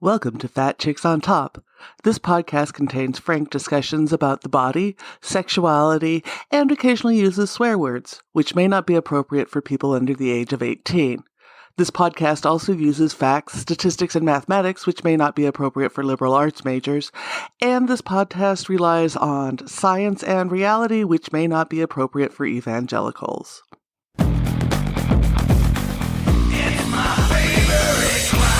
Welcome to Fat Chicks on Top. This podcast contains frank discussions about the body, sexuality, and occasionally uses swear words, which may not be appropriate for people under the age of 18. This podcast also uses facts, statistics, and mathematics, which may not be appropriate for liberal arts majors. And this podcast relies on science and reality, which may not be appropriate for evangelicals. It's my favorite crime.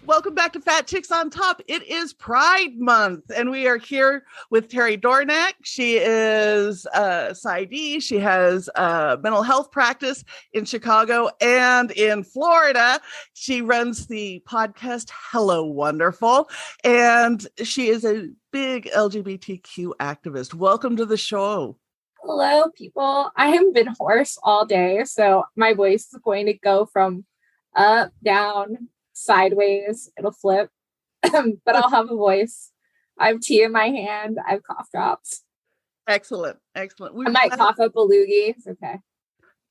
Welcome back to Fat Chicks on Top. It is Pride Month, and we are here with Terry Dornak. She is a PsyD. She has a mental health practice in Chicago and in Florida. She runs the podcast Hello Wonderful, and she is a big LGBTQ activist. Welcome to the show. Hello, people. I haven't been hoarse all day, so my voice is going to go from up, down, sideways. It'll flip, but I'll have a voice. I have tea in my hand. I have cough drops. Excellent. I might cough up a loogie. It's okay.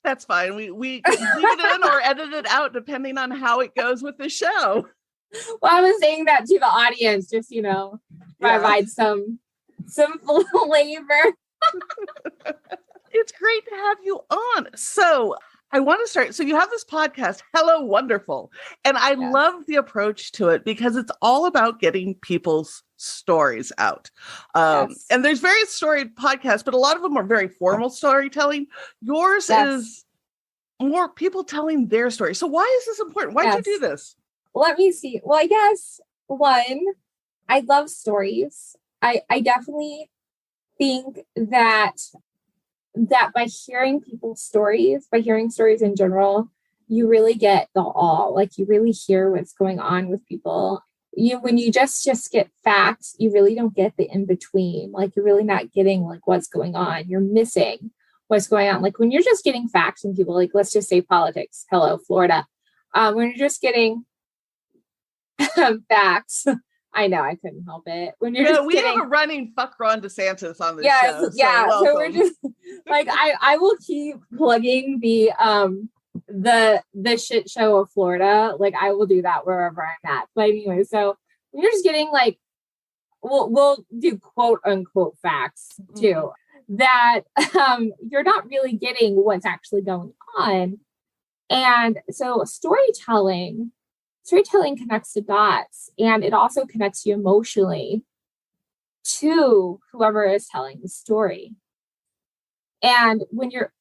That's fine. We can leave it in or edit it out depending on how it goes with the show. Well, I was saying that to the audience, just, provide some flavor. It's great to have you on. So I want to start. So you have this podcast, Hello Wonderful. And I love the approach to it because it's all about getting people's stories out. And there's various story podcasts, but a lot of them are very formal storytelling. Yours is more people telling their story. So why is this important? Why did you do this? Let me see. Well, I guess one, I love stories. I definitely think that by hearing people's stories, by hearing stories in general, you really get the all. Like, you really hear what's going on with people. When you just get facts, you really don't get the in between. Like, you're really not getting like what's going on. You're missing what's going on. Like, when you're just getting facts from people, like, let's just say politics. Hello, Florida. When you're just getting facts. I know, I couldn't help it. When you're just have a running fuck Ron DeSantis on this show. So we're just like, I will keep plugging the shit show of Florida. Like, I will do that wherever I'm at. But anyway, so when you're just getting like, we'll do quote unquote facts too, that you're not really getting what's actually going on. And so storytelling connects the dots, and it also connects you emotionally to whoever is telling the story. And when you're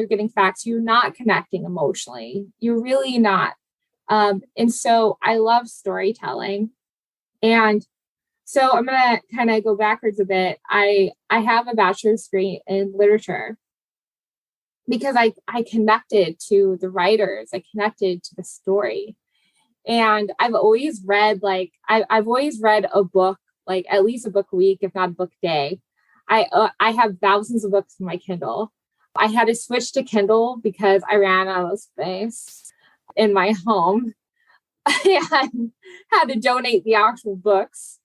getting facts, you're not connecting emotionally. You're really not. And so I love storytelling. And so I'm going to kind of go backwards a bit. I have a bachelor's degree in literature because I connected to the writers. I connected to the story. And I've always read, I've always read a book, like at least a book a week, if not a book a day. I have thousands of books in my Kindle. I had to switch to Kindle because I ran out of space in my home. I had to donate the actual books,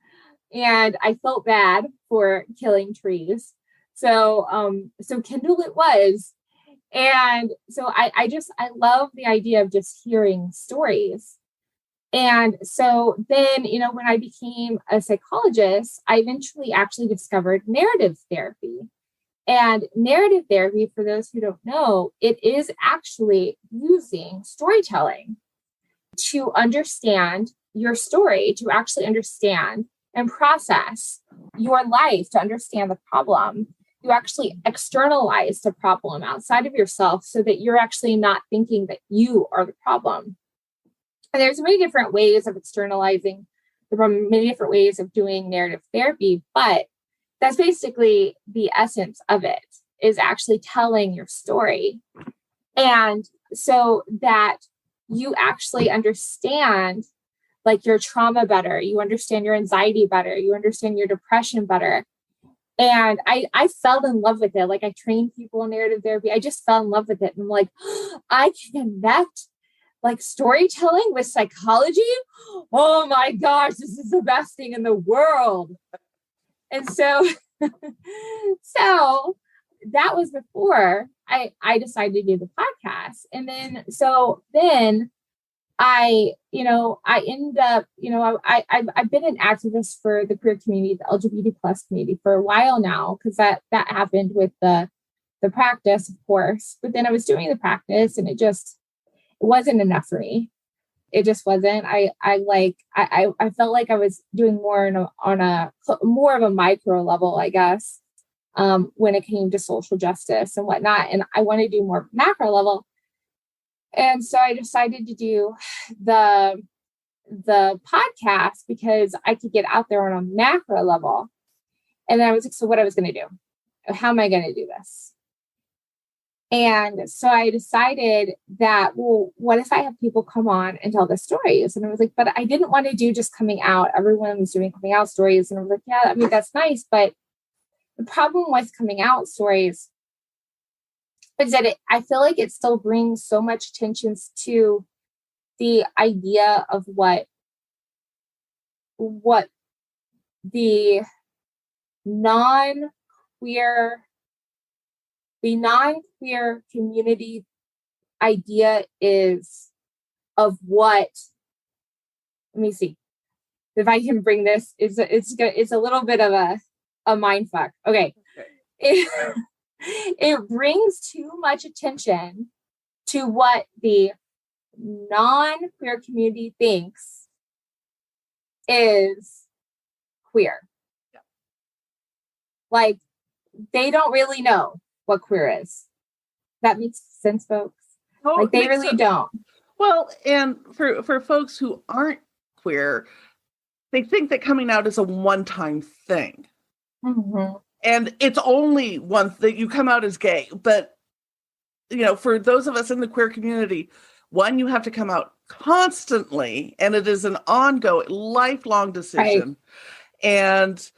and I felt bad for killing trees. So Kindle it was. And so I love the idea of just hearing stories. And so then, when I became a psychologist, I eventually actually discovered narrative therapy. And narrative therapy, for those who don't know, it is actually using storytelling to understand your story, to actually understand and process your life, to understand the problem. You actually externalize the problem outside of yourself so that you're actually not thinking that you are the problem. And there's many different ways of externalizing, there are many different ways of doing narrative therapy, but that's basically the essence of it, is actually telling your story. And so that you actually understand like your trauma better. You understand your anxiety better. You understand your depression better. And I fell in love with it. Like I trained people in narrative therapy. I just fell in love with it. And I'm like, I can connect like storytelling with psychology. Oh my gosh, this is the best thing in the world. And so, so that was before I decided to do the podcast. And then I ended up, I've been an activist for the queer community, the LGBT plus community for a while now, because that happened with the practice, of course. But then I was doing the practice and it wasn't enough for me. It just wasn't. I felt like I was doing more on a more of a micro level, I guess, when it came to social justice and whatnot. And I want to do more macro level. And so I decided to do the podcast because I could get out there on a macro level. And then I was like, so what I was going to do? How am I going to do this? And so I decided that, well, what if I have people come on and tell their stories? And I was like, but I didn't want to do just coming out. Everyone was doing coming out stories. And I was like, yeah, I mean, that's nice. But the problem with coming out stories is that I feel like it still brings so much attention to the idea of what the non-queer community idea is of what. Let me see if I can bring this. It's a little bit of a mind fuck. Okay. It brings too much attention to what the non-queer community thinks is queer. Yeah. Like they don't really know what queer is. That makes sense, folks. Oh, like they really don't. Well, and for folks who aren't queer, they think that coming out is a one-time thing. Mm-hmm. And it's only once that you come out as gay. But, for those of us in the queer community, one, you have to come out constantly, and it is an ongoing, lifelong decision. Right. And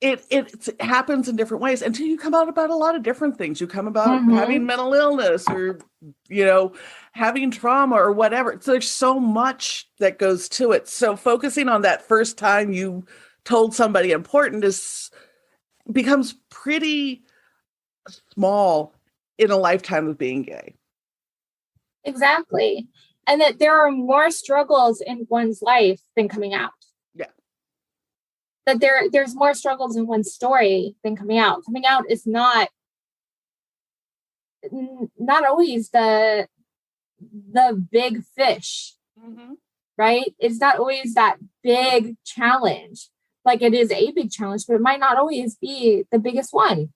it happens in different ways until you come out about a lot of different things. You come about having mental illness or, having trauma or whatever. So there's so much that goes to it. So focusing on that first time you told somebody important becomes pretty small in a lifetime of being gay. Exactly. And that there are more struggles in one's life than coming out. Yeah. That there's more struggles in one's story than coming out. Coming out is not always the big fish, right? It's not always that big challenge. Like it is a big challenge, but it might not always be the biggest one.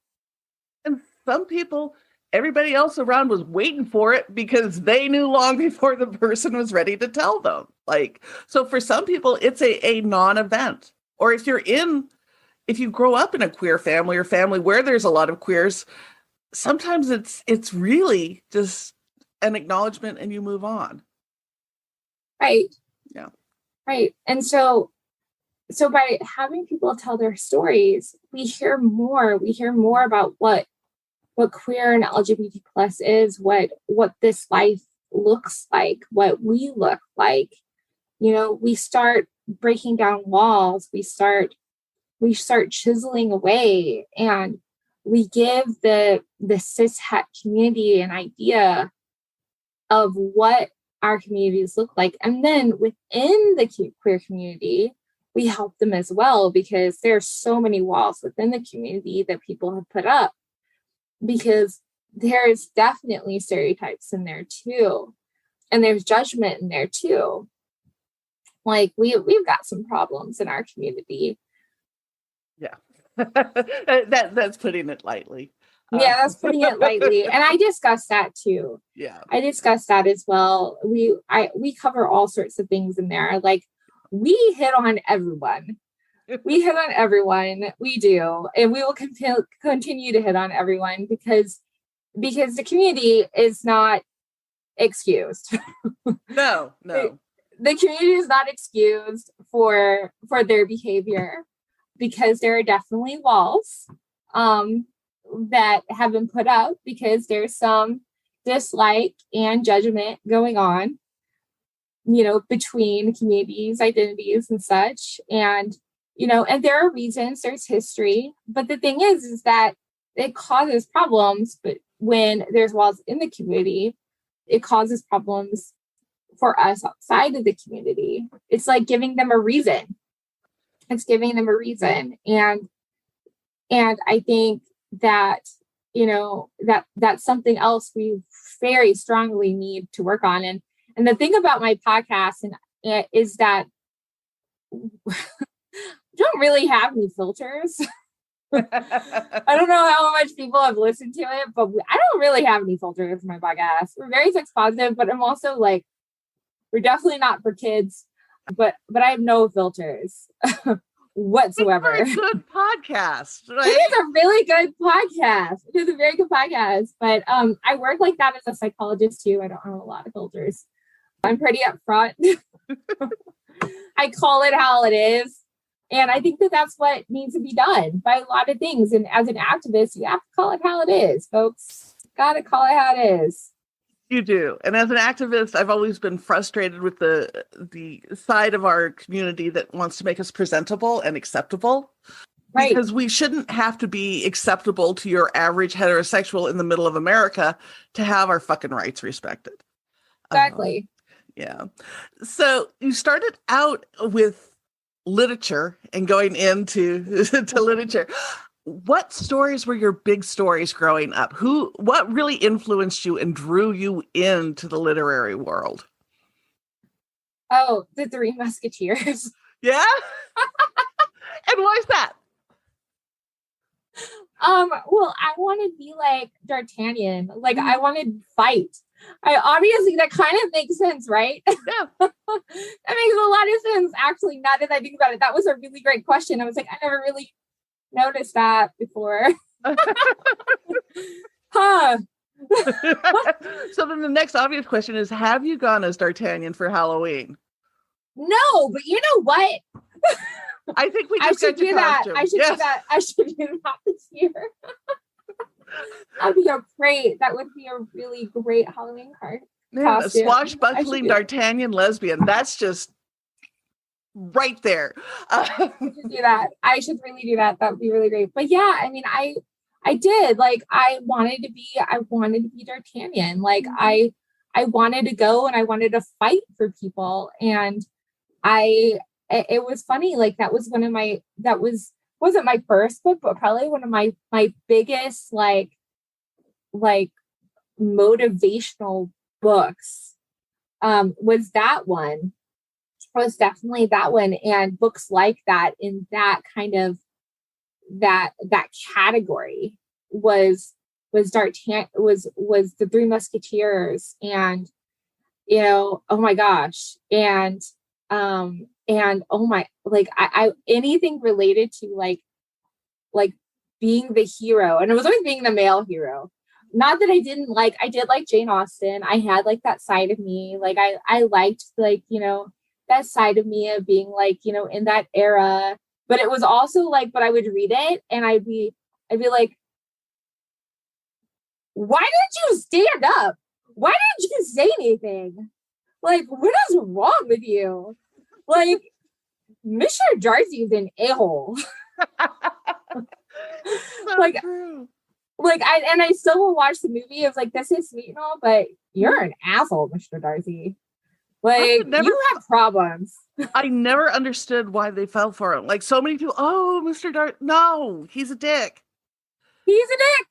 And some people, everybody else around was waiting for it because they knew long before the person was ready to tell them. So for some people, it's a non-event. Or if you grow up in a queer family or family where there's a lot of queers, sometimes it's really just an acknowledgement and you move on. Right. Yeah. Right. And so by having people tell their stories, we hear more about what queer and LGBT plus is, what this life looks like, what we look like. We start breaking down walls. We start chiseling away, and we give the cis het community an idea of what our communities look like. And then within the queer community, we help them as well, because there's so many walls within the community that people have put up, because there's definitely stereotypes in there too. And there's judgment in there too. Like we've got some problems in our community. Yeah. That's putting it lightly. Yeah, that's putting it lightly. And I discussed that too. Yeah. I discussed that as well. We cover all sorts of things in there. Like we hit on everyone. We hit on everyone. We do. And we will continue to hit on everyone because the community is not excused. No. the community is not excused for their behavior, because there are definitely walls that have been put up because there's some dislike and judgment going on, between communities, identities, and such. And, and there are reasons, there's history. But the thing is that it causes problems. But when there's walls in the community, it causes problems for us outside of the community. It's like giving them a reason. It's giving them a reason. And I think that, that's something else we very strongly need to work on. And the thing about my podcast is that I don't really have any filters. I don't know how much people have listened to it, but I don't really have any filters in my podcast. We're very sex positive, but I'm also like, we're definitely not for kids, but I have no filters whatsoever. It's a good podcast, right? It is a really good podcast. It is a very good podcast. But I work like that as a psychologist too. I don't have a lot of filters. I'm pretty upfront. I call it how it is. And I think that that's what needs to be done by a lot of things. And as an activist, you have to call it how it is, folks. Got to call it how it is. You do. And as an activist, I've always been frustrated with the side of our community that wants to make us presentable and acceptable. Right. Because we shouldn't have to be acceptable to your average heterosexual in the middle of America to have our fucking rights respected. Exactly. Yeah. So you started out with literature and going into to literature. What stories were your big stories growing up? What really influenced you and drew you into the literary world? Oh, the Three Musketeers. Yeah? And why is that? Well, I want to be like D'Artagnan. Like, I want to fight. Obviously, that kind of makes sense, right? Yeah. That makes a lot of sense, actually, now that I think about it. That was a really great question. I was like, I never really noticed that before. Huh. So then the next obvious question is, have you gone as D'Artagnan for Halloween? No, but you know what? I think we just got your costume. I should do that. I should do that this year. That would be a really great Halloween card. Man, a swashbuckling D'Artagnan lesbian. That's just right there. I should do that. I should really do that. That would be really great. But yeah, I mean, I did. Like, I wanted to be D'Artagnan. Like, I wanted to go and I wanted to fight for people. And it was funny. Like, wasn't my first book, but probably one of my biggest, like motivational books, was that one. Was definitely that one. And books like that in that kind of that category was D'Artagnan, was the Three Musketeers, and oh my gosh, and oh my, like I anything related to like being the hero, and it was always being the male hero. Not that I did like Jane Austen. I had like that side of me, like I liked, like, that side of me of being like, in that era. But it was also like, but I would read it and I'd be like, why didn't you stand up? Why didn't you say anything? Like, what is wrong with you? Like, Mr. Darcy's an a-hole. So like, true. Like, I still will watch the movie. It's like, this is sweet and all, but you're an asshole, Mr. Darcy. Like, you have problems. I never understood why they fell for him. Like, so many people, oh, Mr. Darcy. No, he's a dick. He's a dick.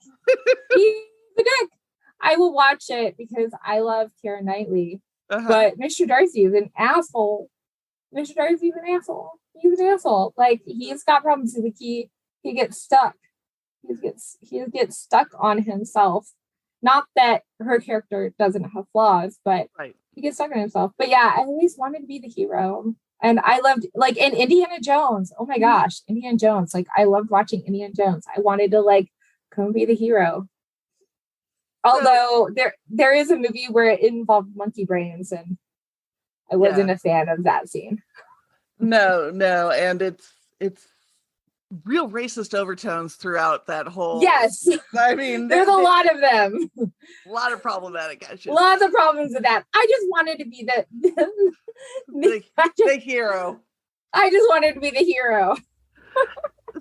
He's a dick. I will watch it because I love Keira Knightley. Uh-huh. But Mr. Darcy is an asshole. Mr. Darcy is an asshole. He's an asshole. Like, he's got problems. Like, he gets stuck. He gets stuck on himself. Not that her character doesn't have flaws, but right. He gets stuck on himself. But yeah, I always wanted to be the hero. And I loved, like, in Indiana Jones. Oh my gosh, Indiana Jones. Like, I loved watching Indiana Jones. I wanted to, like, come be the hero. Although there is a movie where it involved monkey brains, and I wasn't a fan of that scene. No, and it's real racist overtones throughout that whole. Yes, I mean, there's a lot of them. A lot of problematic actions. Lots of problems with that. I just wanted to be the hero. I just wanted to be the hero.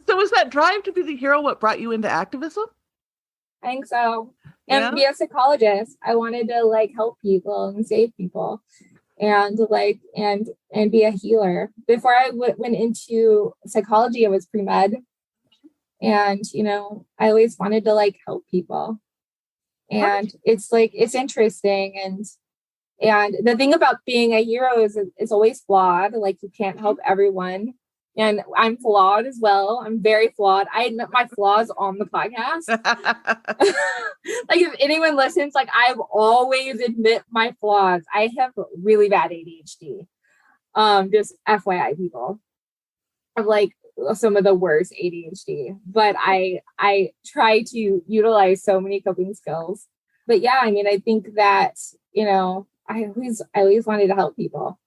So was that drive to be the hero what brought you into activism? I think so. And be a psychologist. I wanted to like help people and save people, and like and be a healer. Before I went into psychology, I was pre-med, and I always wanted to like help people. And it's like it's interesting, and the thing about being a hero is it's always flawed. Like you can't help everyone. And I'm flawed as well. I'm very flawed. I admit my flaws on the podcast. Like if anyone listens, like I've always admit my flaws. I have really bad ADHD. Just FYI, people. I'm like some of the worst ADHD, but I try to utilize so many coping skills. But yeah, I mean, I think that I always wanted to help people.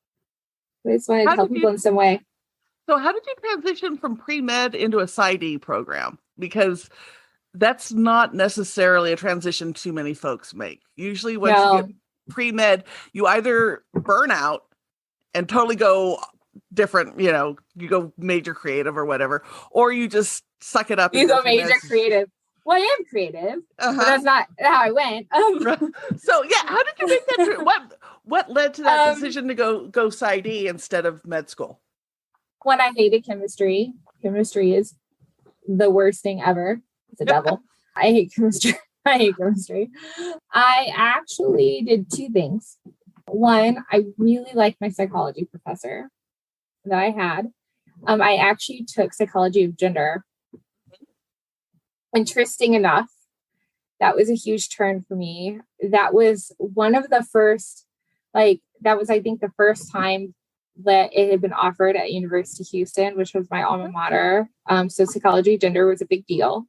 I always wanted to help people in some way. So how did you transition from pre-med into a PsyD program? Because that's not necessarily a transition too many folks make. Usually once you get pre-med, you either burn out and totally go different, you go major creative or whatever, or you just suck it up. You go major creative. Well, I am creative, but that's not how I went. So yeah, how did you make that? What led to that decision to go PsyD instead of med school? When I hated chemistry. Chemistry is the worst thing ever. It's a devil. I hate chemistry. I actually did two things. One, I really liked my psychology professor that I had. I actually took psychology of gender. Interesting enough, that was a huge turn for me. That was one of the first, I think the first time that it had been offered at University of Houston, which was my alma mater. So psychology of gender was a big deal,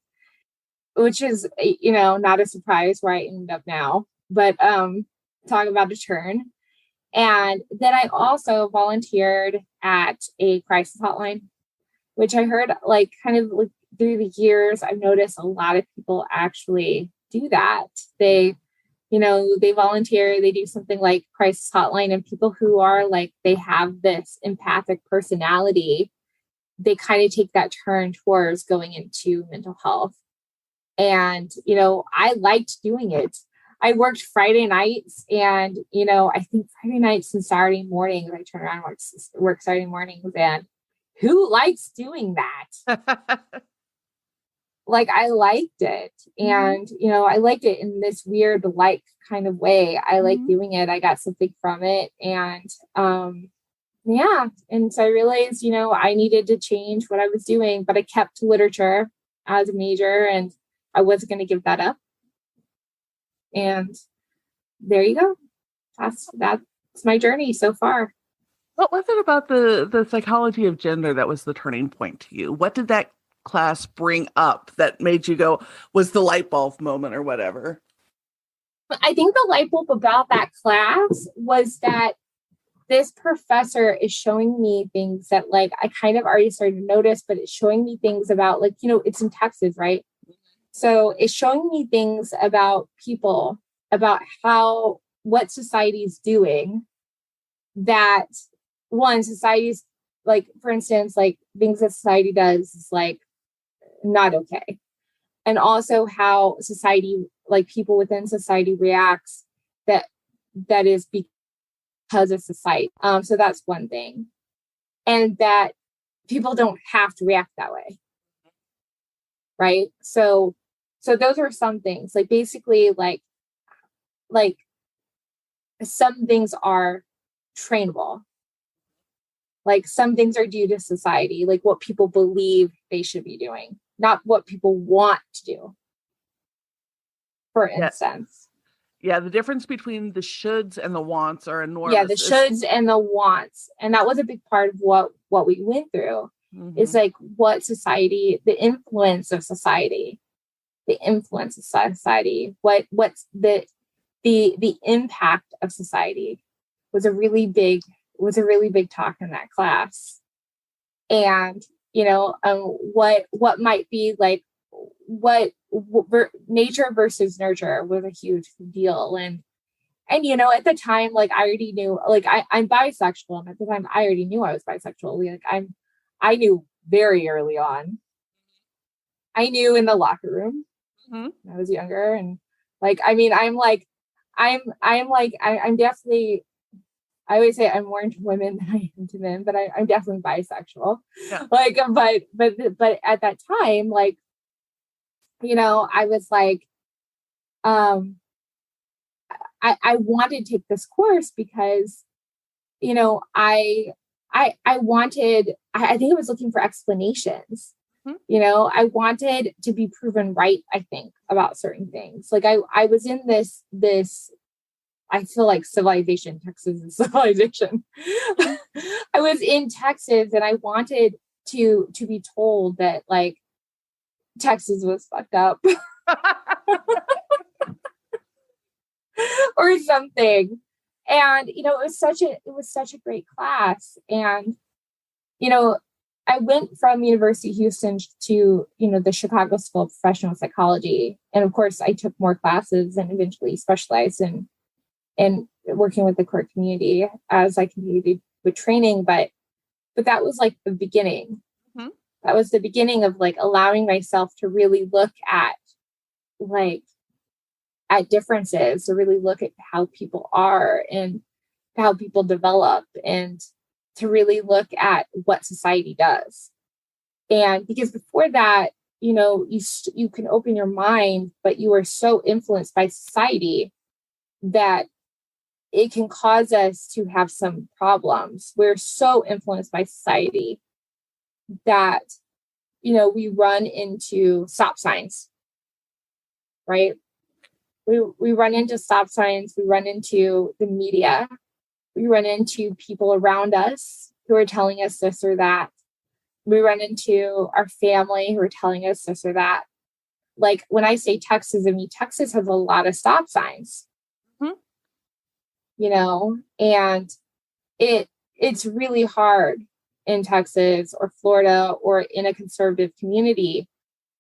which is, not a surprise where I ended up now, but talk about a turn. And then I also volunteered at a crisis hotline, which I heard through the years, I've noticed a lot of people actually do that. They volunteer, they do something like crisis hotline, and people who are they have this empathic personality, they kind of take that turn towards going into mental health. And, I liked doing it. I worked Friday nights, and, I think Friday nights and Saturday mornings, I turn around and work Saturday mornings, and who likes doing that? I liked it. And, I liked it in this weird, kind of way. I like doing it. I got something from it. And, And so I realized, I needed to change what I was doing, but I kept literature as a major, and I wasn't going to give that up. And there you go. That's my journey so far. What was it about the psychology of gender that was the turning point to you? What did that class bring up that made you go, was the light bulb moment or whatever? I think the light bulb about that class was that this professor is showing me things that I kind of already started to notice, but it's showing me things about it's in Texas, right? So it's showing me things about people, about what society's doing, that one, society's for instance, things that society does is not okay. And also how society, people within society reacts that is because of society. So that's one thing. And that people don't have to react that way. Right. So those are some things basically some things are trainable. Some things are due to society, what people believe they should be doing, not what people want to do. For instance. Yeah, the difference between the shoulds and the wants are enormous. Yeah, the shoulds and the wants. And that was a big part of what we went through. Mm-hmm. Is what society, the influence of society, what's the impact of society was a really big was a really big talk in that class. And, what might be like, nature versus nurture was a huge deal. And, at the time, like, I already knew, like, I'm bisexual. And at the time, I already knew I was bisexual. Like, I knew very early on. I knew in the locker room when I was younger. And like, I mean, I'm definitely, I always say I'm more into women than I am to men, but I'm definitely bisexual. Yeah. Like, but at that time, like, I was like, I wanted to take this course because, I wanted, I think I was looking for explanations. I wanted to be proven right, I think, about certain things. Like I was in this, I feel like civilization, Texas is civilization. I was in Texas and I wanted to be told that like Texas was fucked up or something. And, it was such a great class. And, I went from University of Houston to, the Chicago School of Professional Psychology. And of course I took more classes and eventually specialized in working with the queer community as I continued with training. But that was like the beginning. That was the beginning of like allowing myself to really look at differences, to really look at how people are and how people develop, and to really look at what society does. And because before that, you can open your mind, but you are so influenced by society that it can cause us to have some problems. We're so influenced by society that, we run into stop signs, right? We run into stop signs. We run into the media. We run into people around us who are telling us this or that. We run into our family who are telling us this or that. Like when I say Texas, I mean, Texas has a lot of stop signs, and it's really hard in Texas or Florida or in a conservative community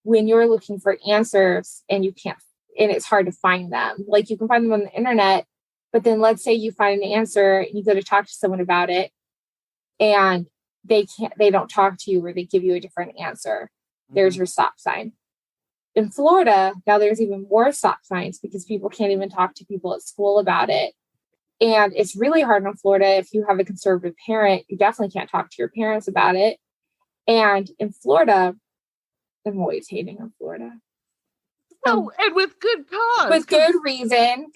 when you're looking for answers and you can't, and it's hard to find them. Like you can find them on the internet, but then let's say you find an answer and you go to talk to someone about it and they don't talk to you, or they give you a different answer. There's your stop sign. In Florida, now there's even more stop signs because people can't even talk to people at school about it. And it's really hard in Florida. If you have a conservative parent, you definitely can't talk to your parents about it. And in Florida, I'm always hating on Florida. Oh, and with good cause. With good reason.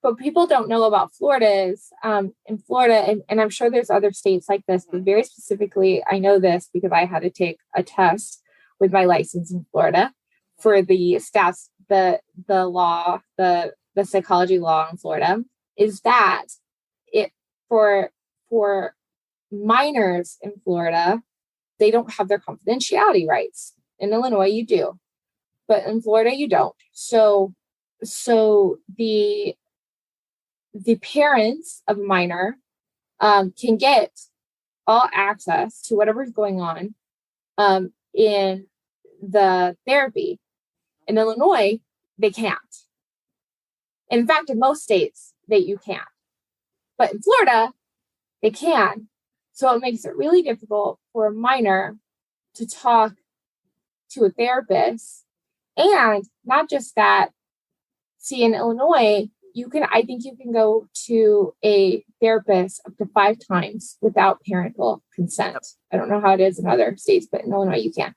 But people don't know about Florida is in Florida, and I'm sure there's other states like this, but very specifically, I know this because I had to take a test with my license in Florida for the stats, the law, the psychology law in Florida, is that it for minors in Florida, they don't have their confidentiality rights. In Illinois, you do, but in Florida, you don't. So the parents of a minor can get all access to whatever's going on in the therapy. In Illinois, they can't. In fact, in most states, you can't. But in Florida, they can. So it makes it really difficult for a minor to talk to a therapist. And not just that, see, in Illinois, I think you can go to a therapist up to 5 times without parental consent. I don't know how it is in other states, but in Illinois, you can.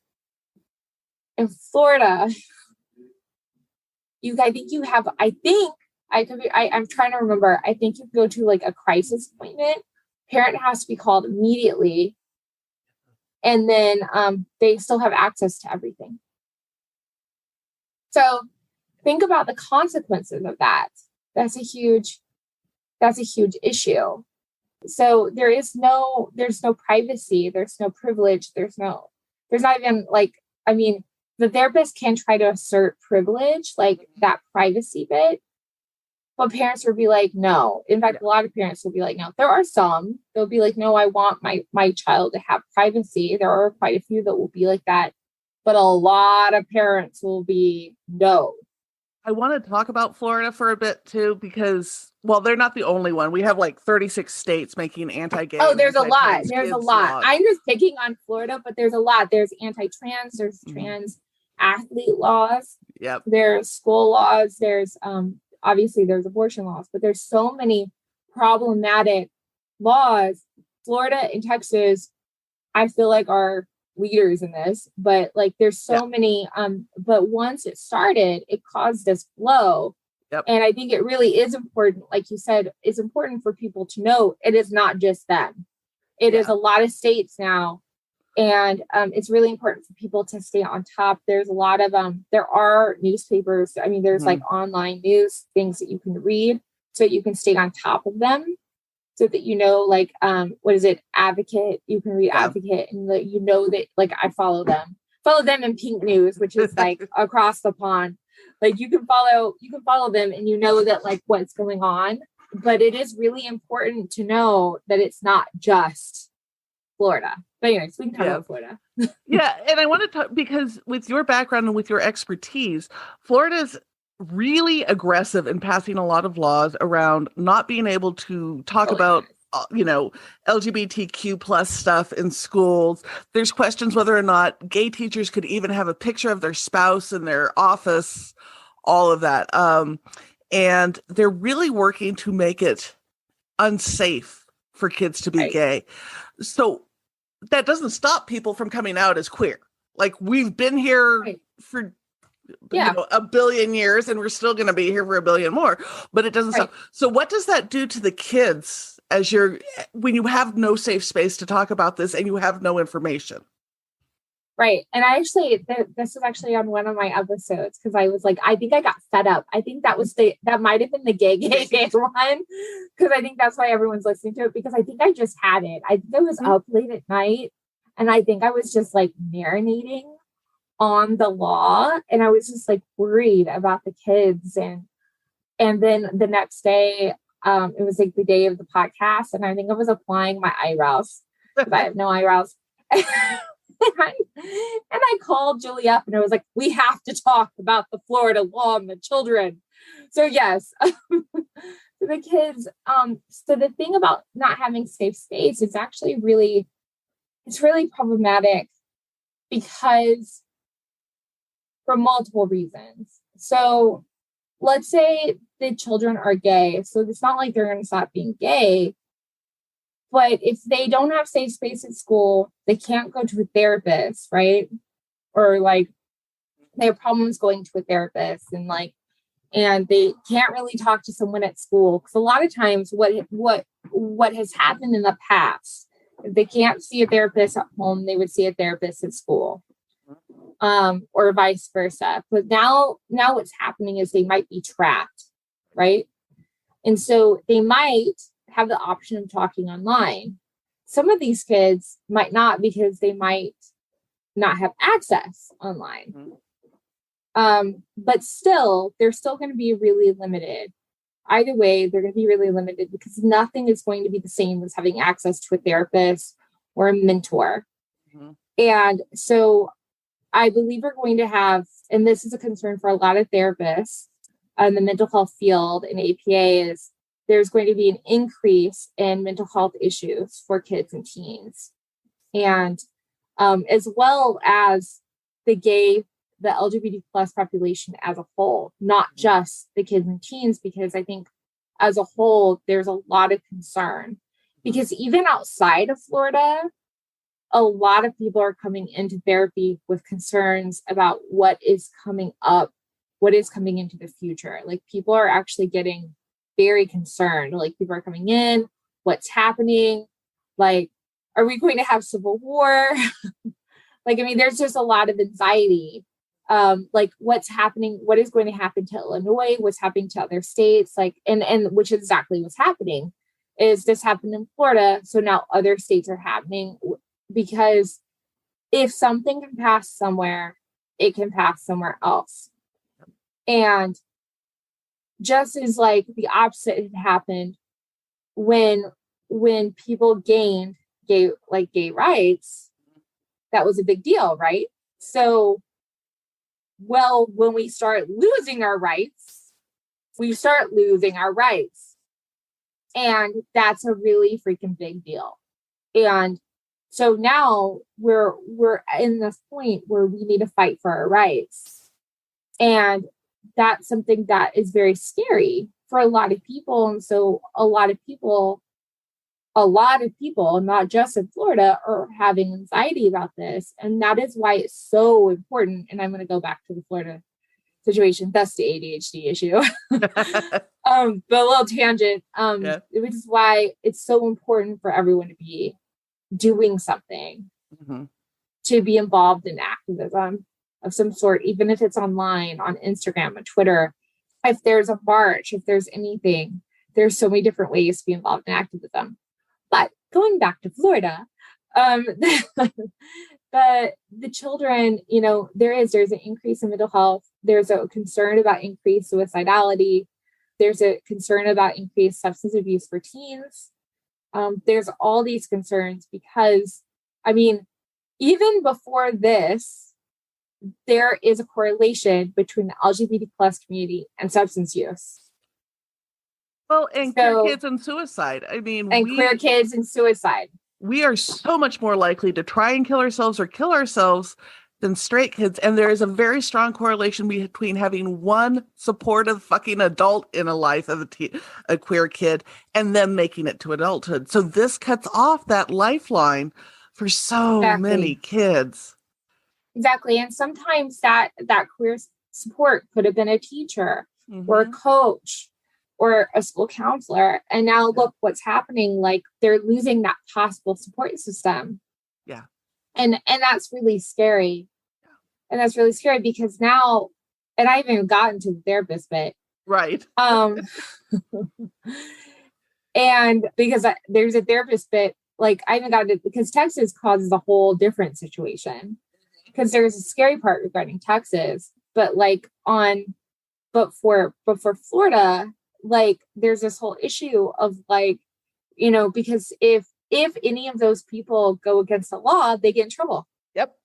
In Florida, I'm trying to remember. I think you can go to like a crisis appointment. Parent has to be called immediately. And then they still have access to everything. So think about the consequences of that. That's a huge issue. So there's no privacy. There's no privilege. There's not even the therapist can try to assert privilege, like that privacy bit, But parents will be like, no. In fact, a lot of parents will be like, no. There are some, they'll be like, no, I want my child to have privacy. There are quite a few that will be like that. But a lot of parents will be no. I want to talk about Florida for a bit too, because, well, they're not the only one. We have like 36 states making anti-gay. Oh, there's a lot. There's a lot. Laws. I'm just picking on Florida, but there's a lot. There's anti-trans, there's trans athlete laws. Yep. There's school laws. There's obviously there's abortion laws, but there's so many problematic laws. Florida and Texas, I feel like, are leaders in this, but like there's so many, but once it started, it caused this flow. Yep. And I think it really is important, like you said, it's important for people to know it is not just them. It is a lot of states now. And it's really important for people to stay on top. There's a lot of, there are newspapers. I mean, there's like online news things that you can read so you can stay on top of them. So that, you know, like, what is it? Advocate. You can read Advocate and you know that, like, I follow them in Pink News, which is like across the pond. Like you can follow them and you know that like what's going on, but it is really important to know that it's not just Florida. But anyways, we can talk about Florida. Yeah. And I want to talk, because with your background and with your expertise, Florida's really aggressive in passing a lot of laws around not being able to talk about, you know, LGBTQ plus stuff in schools. There's questions whether or not gay teachers could even have a picture of their spouse in their office, all of that. And they're really working to make it unsafe for kids to be gay. So that doesn't stop people from coming out as queer. Like we've been here for you know, a billion years, and we're still going to be here for a billion more, but it doesn't stop. So what does that do to the kids when you have no safe space to talk about this and you have no information? Right. And I actually, this was actually on one of my episodes, because I was like, I think I got fed up. I think that might have been the gay one, because I think that's why everyone's listening to it, because I think I just had it. I think I was up late at night and I think I was just like marinating on the law, and I was just like worried about the kids, and then the next day it was like the day of the podcast, and I think I was applying my eyebrows because I have no eyebrows. And I called Julie up and I was like, we have to talk about the Florida law and the children. So yes, the kids, so the thing about not having safe space is actually really problematic, because for multiple reasons. So let's say the children are gay. So it's not like they're going to stop being gay. But if they don't have safe space at school, they can't go to a therapist, right? Or like they have problems going to a therapist, and they can't really talk to someone at school. Because a lot of times what has happened in the past, if they can't see a therapist at home, they would see a therapist at school. Or vice versa. But now what's happening is they might be trapped, right? And so they might have the option of talking online. Some of these kids might not, because they might not have access online. But still, they're still going to be really limited. Either way, they're going to be really limited, because nothing is going to be the same as having access to a therapist or a mentor. And so I believe we're going to have, and this is a concern for a lot of therapists in the mental health field and APA, is there's going to be an increase in mental health issues for kids and teens. And as well as the LGBT plus population as a whole, not just the kids and teens, because I think as a whole, there's a lot of concern. Because even outside of Florida, a lot of people are coming into therapy with concerns about what is coming up, what is coming into the future. Like people are actually getting very concerned. Like people are coming in, what's happening? Like, are we going to have civil war? Like, I mean, there's just a lot of anxiety. Like what's happening, what is going to happen to Illinois, what's happening to other states, like, and which is exactly what's happening. Is this happened in Florida? So now other states are happening. Because if something can pass somewhere, it can pass somewhere else. And just as like the opposite had happened when people gained gay rights, that was a big deal, right? So, well, when we start losing our rights, we start losing our rights. And that's a really freaking big deal. And so now we're in this point where we need to fight for our rights. And that's something that is very scary for a lot of people. And so a lot of people, not just in Florida, are having anxiety about this. And that is why it's so important. And I'm going to go back to the Florida situation. That's the ADHD issue. But a little tangent, which is why it's so important for everyone to be doing something, to be involved in activism of some sort, even if it's online, on Instagram and Twitter. If there's a march, if there's anything, there's so many different ways to be involved in activism. But going back to Florida, the children, there's an increase in mental health. There's a concern about increased suicidality. There's a concern about increased substance abuse for teens. There's all these concerns because, even before this, there is a correlation between the LGBT plus community and substance use. Well, and queer kids and suicide. Queer kids and suicide. We are so much more likely to try and kill ourselves or kill ourselves than straight kids. And there is a very strong correlation between having one supportive fucking adult in a life of a queer kid and them making it to adulthood. So this cuts off that lifeline for so many kids. Exactly. And sometimes that queer support could have been a teacher or a coach or a school counselor. And now look what's happening. Like, they're losing that possible support system. Yeah. And that's really scary. And that's really scary because now, and I haven't even gotten to the therapist bit. Right. And because there's a therapist bit, like I haven't gotten to, because Texas causes a whole different situation. Because there's a scary part regarding Texas, but for Florida, like there's this whole issue of like, because if any of those people go against the law, they get in trouble. Yep.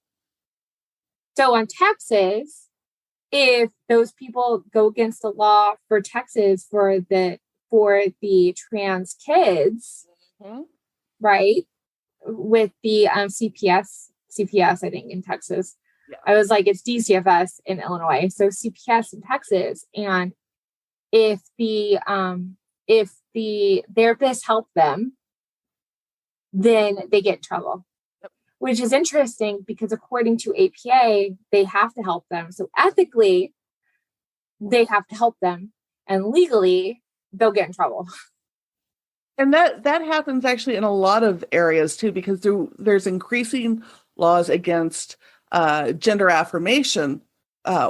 So on Texas, if those people go against the law for Texas for the trans kids, right, with the CPS, I think, in Texas. Yeah. I was like, it's DCFS in Illinois. So CPS in Texas. And if the therapist help them, then they get in trouble. Yep. Which is interesting because according to APA, they have to help them. So ethically, they have to help them. And legally, they'll get in trouble. And that happens actually in a lot of areas too, because there's increasing laws against gender affirmation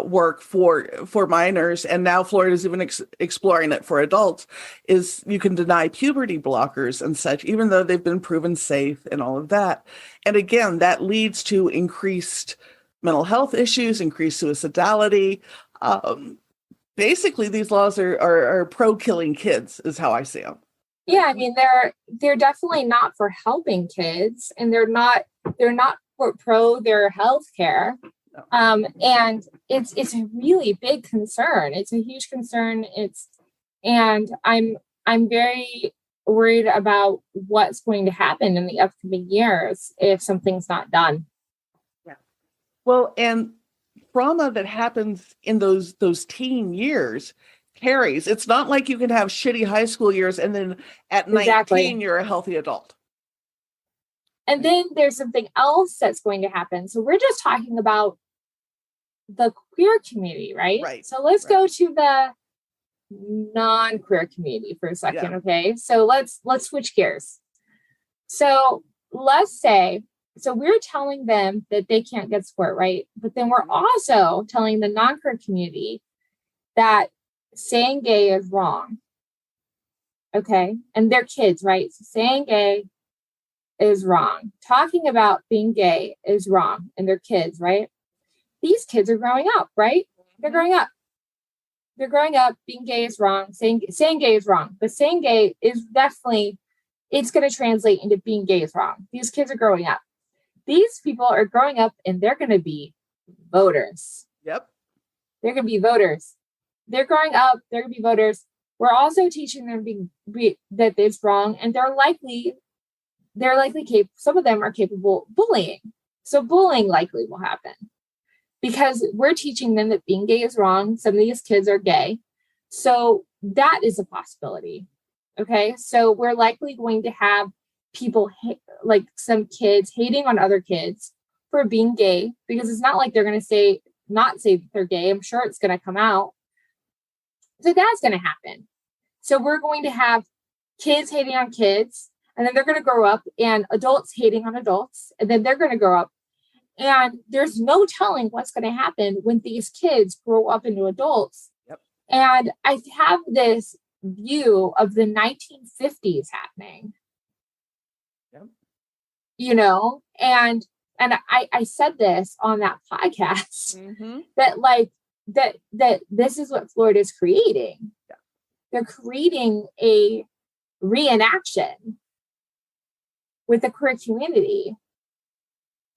work for minors, and now Florida's even exploring it for adults. Is you can deny puberty blockers and such, even though they've been proven safe and all of that. And again, that leads to increased mental health issues, increased suicidality. Basically, these laws are pro killing kids, is how I see them. Yeah, they're definitely not for helping kids, and they're not pro their health care. And it's a really big concern. It's a huge concern. And I'm very worried about what's going to happen in the upcoming years if something's not done. Yeah. Well, and trauma that happens in those teen years carries. It's not like you can have shitty high school years and then at 19 you're a healthy adult. And then there's something else that's going to happen. So we're just talking about the queer community, right? Right. So let's go to the non-queer community for a second. Yeah. Okay. So let's switch gears. So let's say, we're telling them that they can't get support, right? But then we're also telling the non-queer community that saying gay is wrong. Okay. And they're kids, right? So saying gay is wrong. Talking about being gay is wrong. And they're kids, right? These kids are growing up, right? They're growing up. they're growing up, being gay is wrong, saying gay is wrong, but saying gay is definitely, it's going to translate into being gay is wrong. These kids are growing up. These people are growing up and they're going to be voters. Yep. They're going to be voters. They're growing up. They're going to be voters. We're also teaching them that it's wrong, and they're likely capable. Some of them are capable of bullying. So bullying likely will happen because we're teaching them that being gay is wrong. Some of these kids are gay. So that is a possibility. Okay. So we're likely going to have people like some kids hating on other kids for being gay, because it's not like they're going to not say that they're gay. I'm sure it's going to come out. So that's going to happen. So we're going to have kids hating on kids, and then they're going to grow up, and adults hating on adults, and then they're going to grow up. And there's no telling what's going to happen when these kids grow up into adults. Yep. And I have this view of the 1950s happening. Yep. You know, and I said this on that podcast, that this is what Florida is creating. Yeah. They're creating a reenaction with the queer community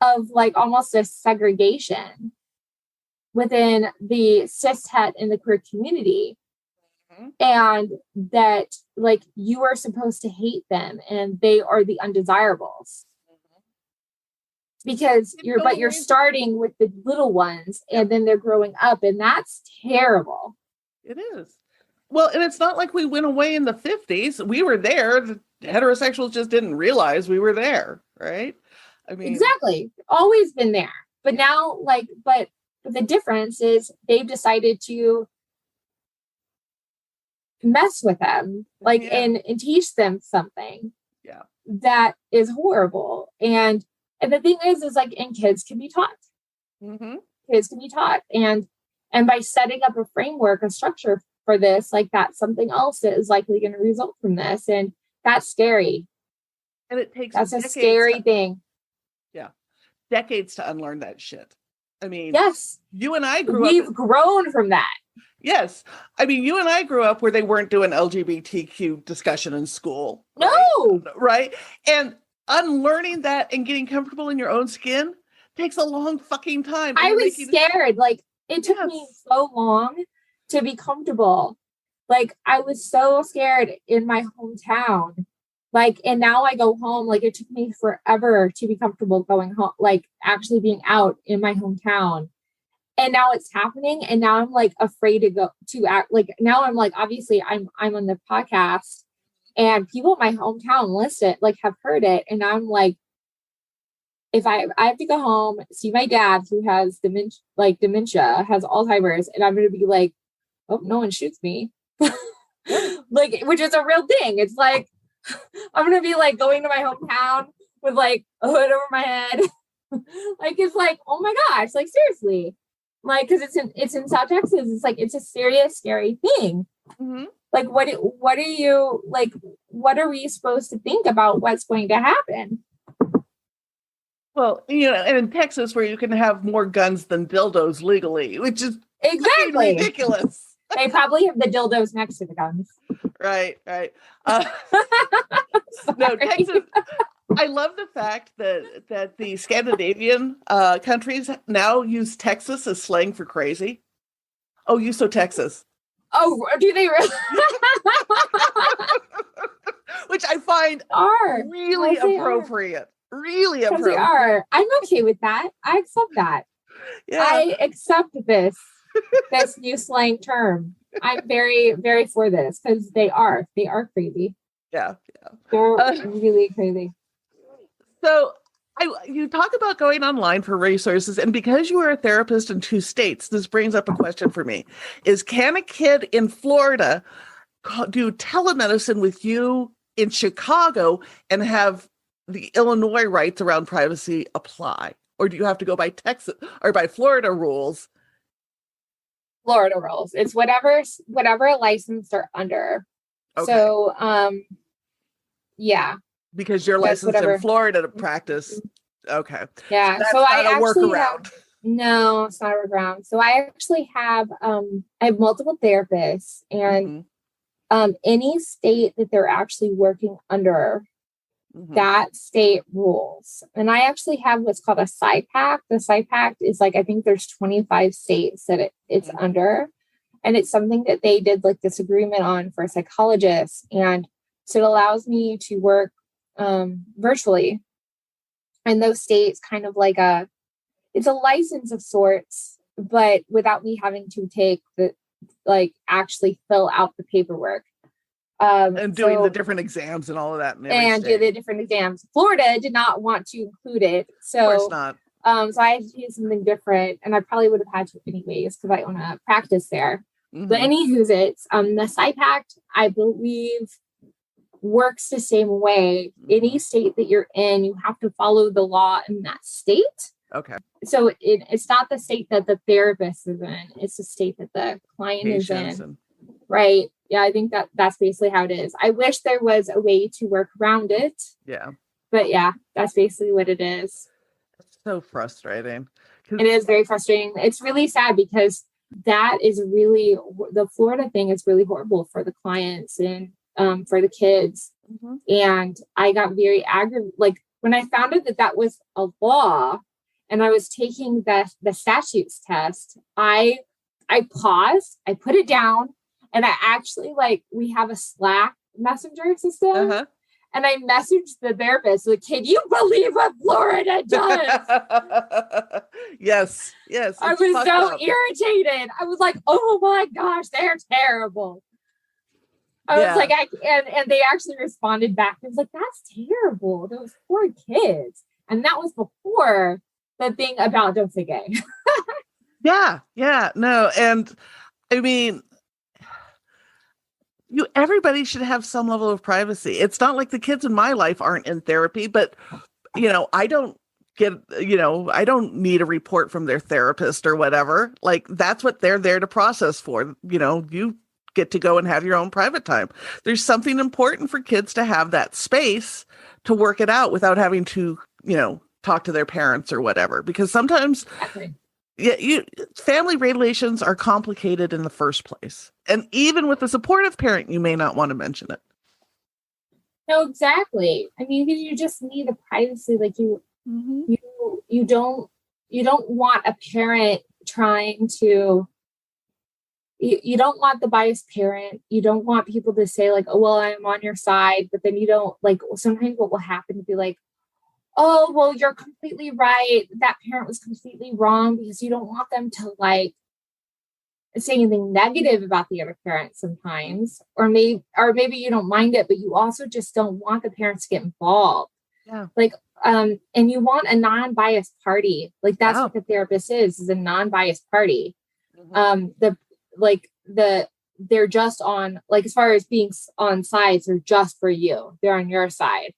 of like almost a segregation within the cis het and the queer community. And that like you are supposed to hate them and they are the undesirables. Because you're starting with the little ones, and then they're growing up, and that's terrible. It is. Well, and it's not like we went away in the 50s. We were there. The heterosexuals just didn't realize we were there, right? I mean, exactly. Always been there. But now, like, but the difference is they've decided to mess with them, like, and teach them something that is horrible. And the thing is like, and kids can be taught. Kids can be taught. And by setting up a framework, a structure for this, like that's something else that is likely going to result from this. And that's scary. And it takes that's a scary thing. Yeah. Decades to unlearn that shit. I mean, yes, you and I we've grown from that. Yes. I mean, you and I grew up where they weren't doing LGBTQ discussion in school. Right? No. Right. And unlearning that and getting comfortable in your own skin takes a long fucking time. I was scared. Like, it took me so long to be comfortable. Like, I was so scared in my hometown. Like, and now I go home. Like, it took me forever to be comfortable going home, like actually being out in my hometown. And now it's happening. And now I'm like afraid to go to act. Like, now I'm like, obviously I'm on the podcast, and people in my hometown listen, like have heard it. And I'm like, if I have to go home, see my dad who has dementia, has Alzheimer's, and I'm going to be like, oh, no one shoots me. Like, which is a real thing. It's like, I'm going to be like going to my hometown with like a hood over my head. Like, it's like, oh my gosh, like seriously. Like, cause it's in South Texas. It's like, it's a serious, scary thing. Like, what are you like, what are we supposed to think about what's going to happen? Well, you know, and in Texas where you can have more guns than dildos legally, which is exactly ridiculous. They probably have the dildos next to the guns. Right. No, Texas. I love the fact that the Scandinavian countries now use Texas as slang for crazy. Oh, you so Texas. Oh, do they really? Which I find really appropriate. Really appropriate. They are. I'm okay with that. I accept that. Yeah. I accept this new slang term. I'm very, very for this because they are crazy. Yeah. They're really crazy. So you talk about going online for resources, and because you are a therapist in 2 states, this brings up a question for me. Can a kid in Florida do telemedicine with you in Chicago and have the Illinois rights around privacy apply? Or do you have to go by Texas or by Florida rules? Florida rules. It's whatever license they're under. Okay. So, yeah. Because you're licensed in Florida to practice. Okay. Yeah. So that's not a workaround. No, it's not a workaround. So I actually have I have multiple therapists, and any state that they're actually working under, that state rules. And I actually have what's called a PSY Pact. The PSY Pact is like, I think there's 25 states that it's under. And it's something that they did like this agreement on for psychologists. And so it allows me to work virtually in those states, kind of like it's a license of sorts, but without me having to take actually fill out the paperwork. And doing the different exams and all of that. And do the different exams. Florida did not want to include it. So, of course not. So I had to do something different, and I probably would have had to anyways, because I own a practice there. But anywho's the PSY Pact, I believe, works the same way. Any state that you're in, you have to follow the law in that state. Okay. So it's not the state that the therapist is in, it's the state that the client is in. Right. Yeah, I think that's basically how it is. I wish there was a way to work around it. Yeah. But yeah, that's basically what it is. It's so frustrating. It is very frustrating. It's really sad because that is really, the Florida thing is really horrible for the clients and for the kids. And I got very aggravated. Like when I found out that was a law and I was taking the statutes test, I paused, I put it down, and I actually we have a Slack messenger system. And I messaged the therapist, like, can you believe what Florida does? Yes. I was so irritated. I was like, oh my gosh, they're terrible. I was like, and they actually responded back. I was like, that's terrible. Those poor kids. And that was before the thing about don't say gay. No. And I mean, everybody should have some level of privacy. It's not like the kids in my life aren't in therapy, but I don't need a report from their therapist or whatever. Like that's what they're there to process for. You get to go and have your own private time. There's something important for kids to have that space to work it out without having to, talk to their parents or whatever, because sometimes family relations are complicated in the first place. And even with a supportive parent, you may not want to mention it. No, exactly. I mean, you just need a privacy. Like you don't want a parent trying to, you don't want the biased parent. You don't want people to say like, oh, well, I'm on your side. But then you don't sometimes what will happen to be like, oh, well, you're completely right. That parent was completely wrong, because you don't want them to say anything negative about the other parent sometimes, or maybe you don't mind it, but you also just don't want the parents to get involved. Yeah. And you want a non-biased party. Like that's what the therapist is a non-biased party. They're just on, as far as being on sides, they're just for you. They're on your side.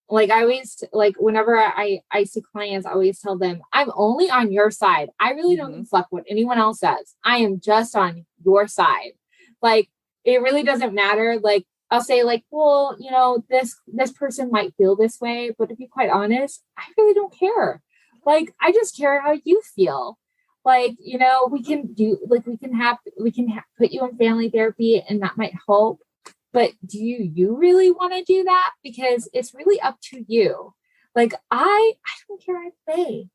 I always, whenever I see clients, I always tell them, I'm only on your side. I really don't give a fuck what anyone else says. I am just on your side. It really doesn't matter. I'll say well, this person might feel this way, but to be quite honest, I really don't care. I just care how you feel. We can do, we can put you in family therapy, and that might help. But do you really want to do that? Because it's really up to you. I don't care. I play.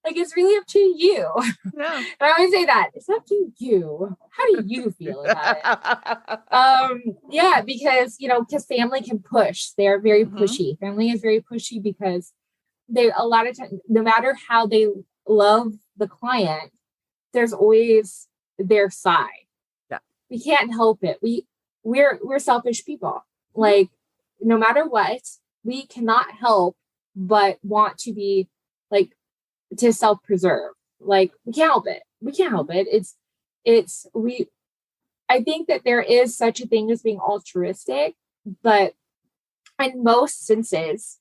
It's really up to you. Yeah. And I always say that it's up to you. How do you feel about it? Yeah, because family can push. They are very pushy. Family is very pushy because they, a lot of times, no matter how they love the client, there's always their side. Yeah. We can't help it. We're selfish people. No matter what, we cannot help but want to be to self-preserve. We can't help it. I think that there is such a thing as being altruistic, but in most instances,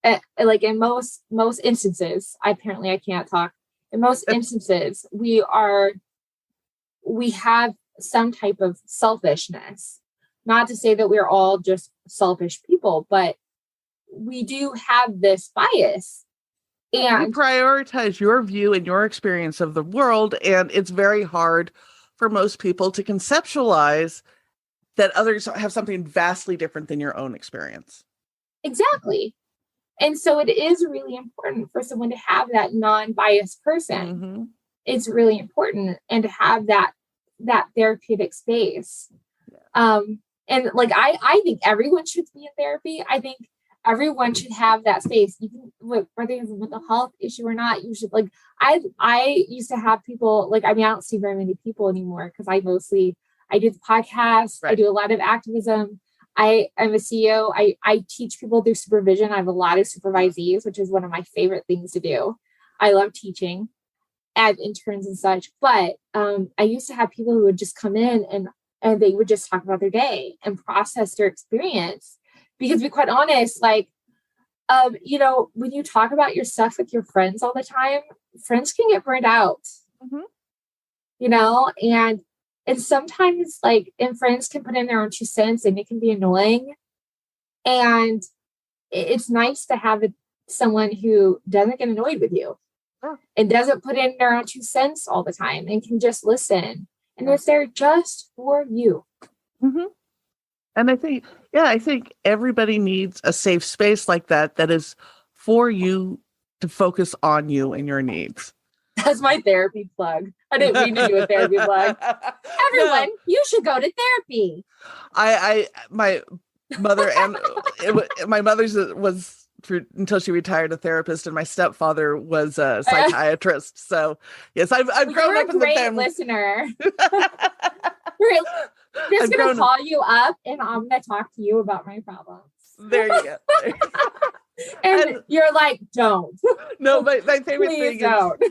in most instances, I can't talk. In most instances, we have some type of selfishness. Not to say that we're all just selfish people, but we do have this bias You And prioritize your view and your experience of the world, and it's very hard for most people to conceptualize that others have something vastly different than your own experience. exactly. And so it is really important for someone to have that non-biased person. Mm-hmm. It's really important, and to have that therapeutic space. And like I think everyone should be in therapy. I think everyone should have that space. You can, whether it's a mental health issue or not, you should, like, I used to have people, like, I mean, I don't see very many people anymore because I do the podcast. Right. I do a lot of activism. I'm a CEO. I teach people through supervision. I have a lot of supervisees, which is one of my favorite things to do. I love teaching as interns and such. But I used to have people who would just come in and they would just talk about their day and process their experience. Because to be quite honest, like, when you talk about your stuff with your friends all the time, friends can get burned out, and sometimes, like, and friends can put in their own 2 cents and it can be annoying. And it's nice to have someone who doesn't get annoyed with you and doesn't put in their own 2 cents all the time and can just listen. And it's there just for you. Mm-hmm. And I think everybody needs a safe space like that is for you to focus on you and your needs. That's my therapy plug. I didn't mean to do a therapy plug. Everyone, you should go to therapy. My mother and my mother's was until she retired a therapist, and my stepfather was a psychiatrist. So yes, I've grown up in the family. Listener. I'm just going to call you up and I'm going to talk to you about my problems. There you go. And you're like, don't. No, my favorite thing don't. is,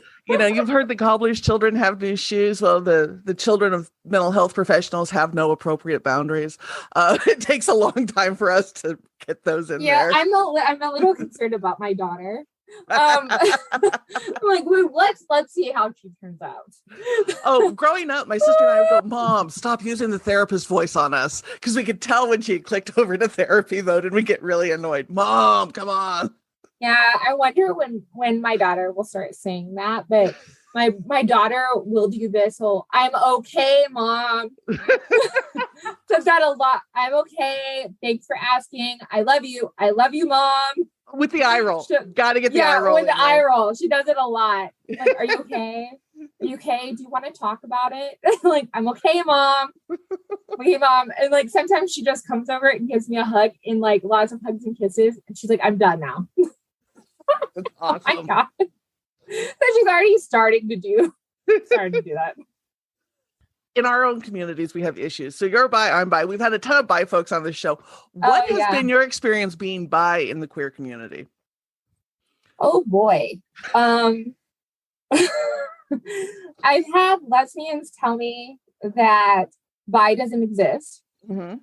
you've heard the cobbler's children have new shoes. Well, the children of mental health professionals have no appropriate boundaries. It takes a long time for us to get those in there. I'm a little concerned about my daughter. I'm like, well, let's see how she turns out. Oh, growing up, my sister and I would go, Mom, stop using the therapist voice on us, because we could tell when she clicked over to therapy mode, and we get really annoyed. Mom, come on. Yeah, I wonder when my daughter will start saying that, but my daughter will do this whole, I'm okay, Mom. So I've got a lot. I'm okay. Thanks for asking. I love you, Mom. With the eye roll. Got to get the eye roll. With the eye roll. She does it a lot. Like, are you okay? Are you okay? Do you want to talk about it? Like, I'm okay, Mom. Okay, Mom. And like, sometimes she just comes over and gives me a hug, and like lots of hugs and kisses. And she's like, I'm done now. That's awesome. Oh my God. So she's already starting to do that. In our own communities, we have issues. So you're bi, I'm bi. We've had a ton of bi folks on this show. What has been your experience being bi in the queer community? Oh boy. I've had lesbians tell me that bi doesn't exist. Mm-hmm.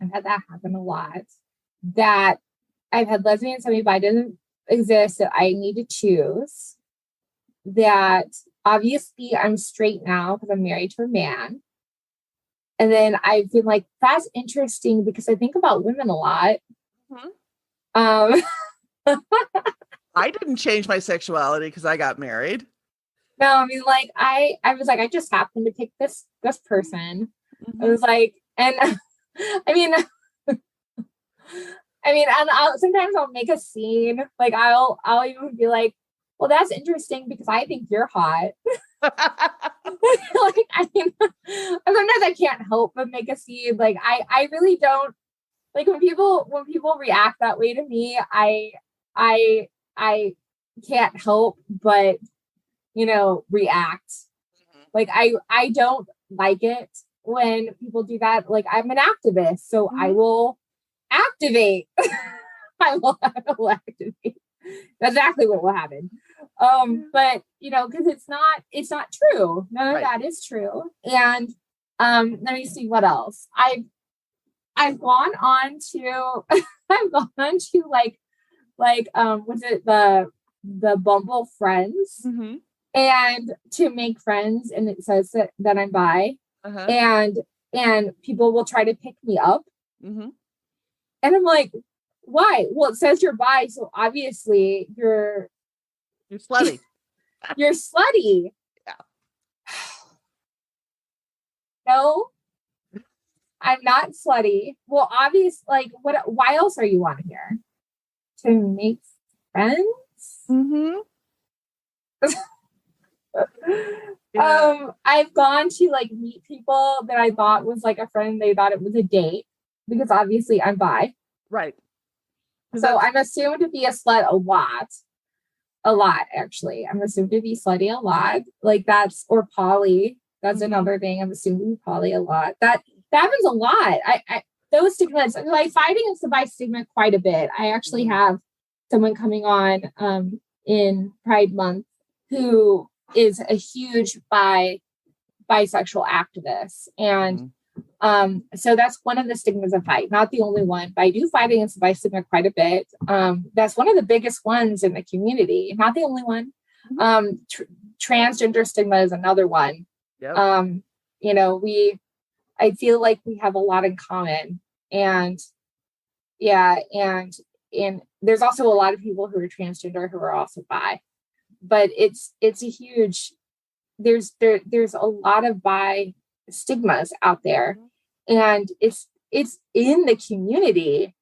I've had that happen a lot. That I've had lesbians tell me bi doesn't exist, that I need to choose. That obviously I'm straight now because I'm married to a man. And then I've been like, that's interesting because I think about women a lot. Mm-hmm. I didn't change my sexuality because I got married. No, I mean, like, I was like, I just happened to pick this person. Mm-hmm. I was like, and I mean, and sometimes I'll make a scene. Like, I'll even be like, well, that's interesting because I think you're hot. Like, I mean, sometimes I can't help but make a scene. Like, I really don't like when people react that way to me. I can't help but, react. Like, I don't like it when people do that. Like, I'm an activist, so I will activate. I will activate. That's exactly what will happen. But because it's not true. None of that is true. And let me see what else. I've gone on to like was it the Bumble Friends? Mm-hmm. And to make friends, and it says that I'm bi. Uh-huh. And people will try to pick me up. Mm-hmm. And I'm like, Why? Well, it says you're bi, so obviously you're slutty. You're slutty. Yeah. No, I'm not slutty. Well, obvious, like, what? Why else are you on here? To make friends? Mm-hmm. Yeah. I've gone to like meet people that I thought was like a friend. They thought it was a date because obviously I'm bi. Right. So I'm assumed to be a slut a lot actually. I'm assumed to be slutty a lot. Like that's, or poly. That's another thing. I'm assumed to be poly a lot. That happens a lot. I those stigmas, like fight against the bi stigma quite a bit. I actually have someone coming on in Pride Month who is a huge bisexual activist. And so that's one of the stigmas of fight, not the only one, but I do fight against the bi stigma quite a bit. That's one of the biggest ones in the community, not the only one. Transgender stigma is another one. Yep. You know, I feel like we have a lot in common, and yeah, and there's also a lot of people who are transgender who are also bi, but it's a huge, there's a lot of bi stigmas out there, and it's in the community.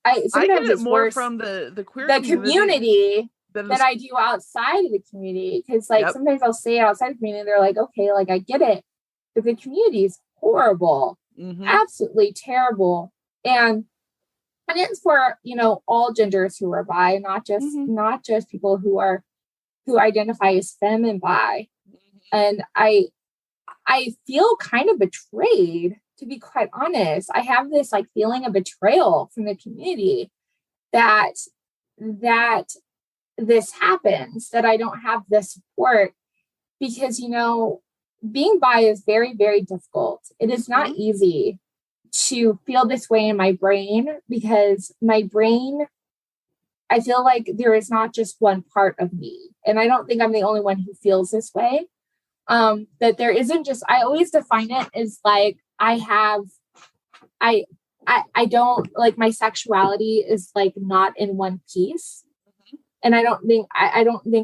I sometimes get it it's more worse from the queer community than I do outside of the community, because like sometimes I'll say it outside of the community, they're like, okay, like I get it, but the community is horrible, absolutely terrible, and it's for, you know, all genders who are bi, not just people who identify as femme and bi. And I feel kind of betrayed, to be quite honest. I have this like feeling of betrayal from the community that this happens, that I don't have the support, because, you know, being bi is very, very difficult. It is not easy to feel this way in my brain, because my brain, I feel like there is not just one part of me. And I don't think I'm the only one who feels this way. That there isn't just, I always define it as like, I don't, like, my sexuality is like not in one piece. And I don't think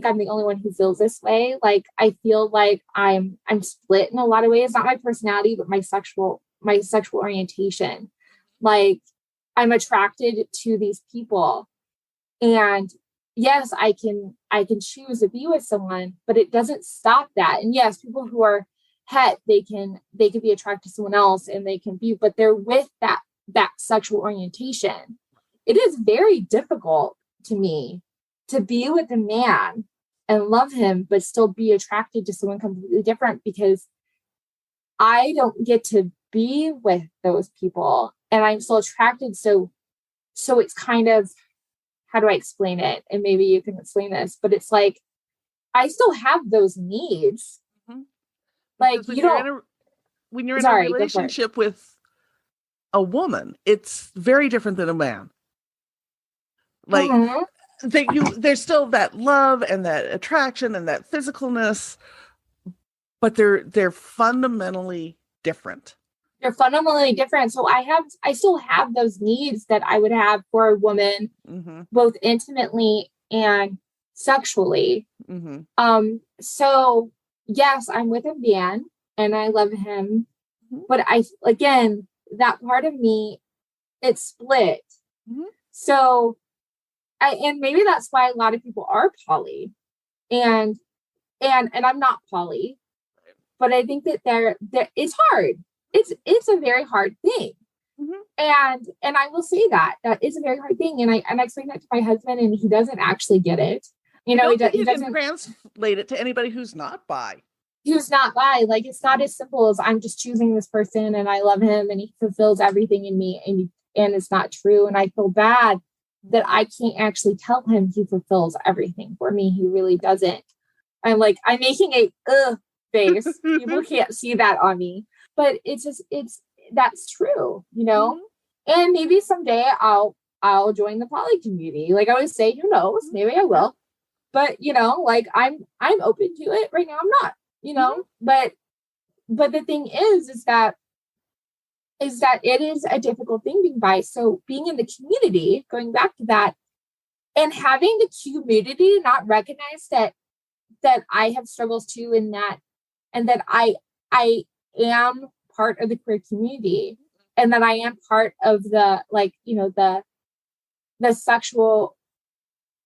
I'm the only one who feels this way. Like, I feel like I'm split in a lot of ways, not my personality, but my sexual orientation. Like, I'm attracted to these people, and yes, I can choose to be with someone, but it doesn't stop that. And yes, people who are het, they can be attracted to someone else, and they can be, but they're with that sexual orientation. It is very difficult to me to be with a man and love him, but still be attracted to someone completely different, because I don't get to be with those people, and I'm still attracted. So it's kind of, how do I explain it? And maybe you can explain this, but it's like, I still have those needs. Like, when you're in a relationship with a woman, it's very different than a man. Like, there's still that love and that attraction and that physicalness, but they're fundamentally different. They're fundamentally different. So I still have those needs that I would have for a woman, both intimately and sexually. So yes, I'm with a man and I love him, but again, that part of me, it's split. So and maybe that's why a lot of people are poly, and I'm not poly, but I think that there it's hard. It's a very hard thing. And I will say that is a very hard thing. And I explain that to my husband, and he doesn't actually get it. You know, he doesn't translate it to anybody who's not bi. Like, it's not as simple as I'm just choosing this person and I love him and he fulfills everything in me, and it's not true. And I feel bad that I can't actually tell him he fulfills everything for me. He really doesn't. I'm making a face. People can't see that on me, but that's true, you know? And maybe someday I'll join the poly community. Like I always say, who knows? Maybe I will. But, you know, like I'm open to it. Right now I'm not, you know, but the thing is that is that it is a difficult thing being bi. So being in the community, going back to that, and having the community not recognize that I have struggles too, in that, and that I am part of the queer community, and that I am part of the, like, you know, the sexual,